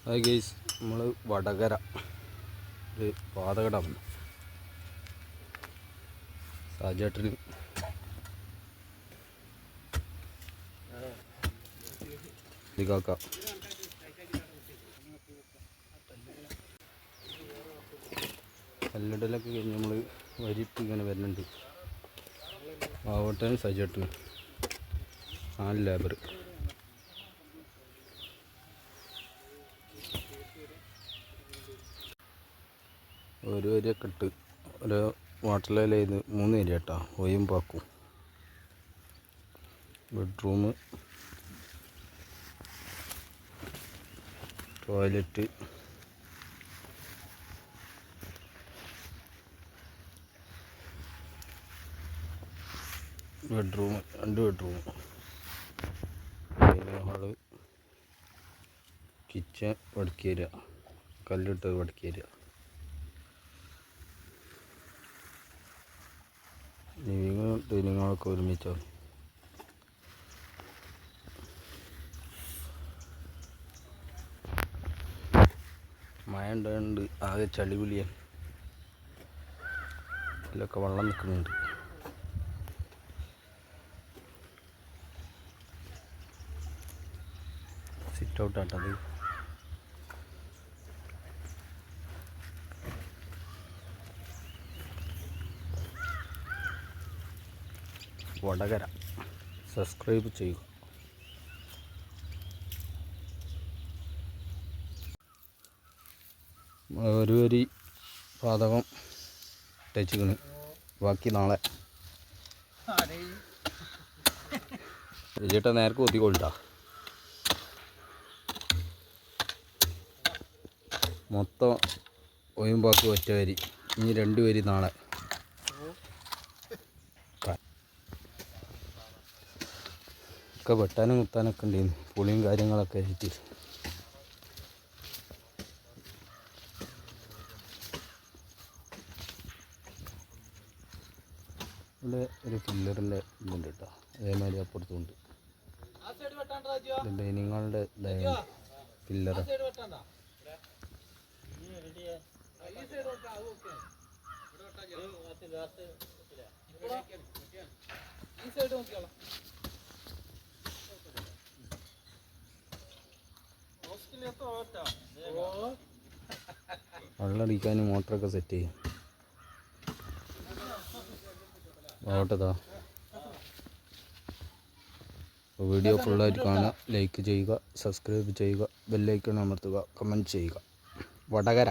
Hi guys, നമ്മൾ വടകര ഒരു പാതകട വന്നു. സാജേട്ടന് കാക്ക കല്ലിടലൊക്കെ കഴിഞ്ഞ് നമ്മൾ വരിപ്പ് ഇങ്ങനെ വരുന്നുണ്ട്. ആവട്ടനും സജേട്ടനും 4 ലേബർ. ഒരു വരിയൊക്കെ ഇട്ട് ഒരു വാട്ടറിൽ 3 ഏരിയ കേട്ടോ. ഒയും പാക്കും, bedroom, toilet, bedroom, 2 bedroom, dining hall, kitchen, വടക്കേരിയ, കല്ലിട്ടത് വടക്കേരിയ, ലിവിങ് ഡൈനിങ് ഹാളൊക്കെ ഒരുമിച്ചാണ്. മഴ ഉണ്ടായതുകൊണ്ട് ആകെ ചളിപിളിയാണ്. ഇതിലൊക്കെ വെള്ളം നിൽക്കുന്നുണ്ട്. സിറ്റ് ഔട്ടാട്ടത്. വടകര സബ്സ്ക്രൈബ് ചെയ്യുക. ഒരു വരി പാതകം ടച്ചിക്കണ്, ബാക്കി നാളെ. ചേട്ടാ നേരക്ക് കൊത്തിക്കൊള്ളിട്ടാ. മൊത്തം ഒയുമ്പാക്കി ഒറ്റ വരി, ഇനി 2 വരി നാളെ. ഒക്കെ വെട്ടാനും കുത്താനൊക്കെ ഉണ്ടായിരുന്നു, പുളിയും കാര്യങ്ങളൊക്കെ ആയിട്ട്. ഇവിടെ ഒരു പില്ലറിൻ്റെ ഇതുണ്ട് കേട്ടോ, അതേമാതിരി അപ്പുറത്തുണ്ട്. ഡൈനിങ് ഹാളിൻ്റെ പില്ലർ. വെള്ളമടിക്കാനും മോട്ടറൊക്കെ സെറ്റ് ചെയ്യും. ഓട്ടതാ. വീഡിയോ ഫുള്ളായിട്ട് കാണുക, ലൈക്ക് ചെയ്യുക, സബ്സ്ക്രൈബ് ചെയ്യുക, ബെല്ലൈക്കൺ അമർത്തുക, കമൻറ്റ് ചെയ്യുക. വടകര.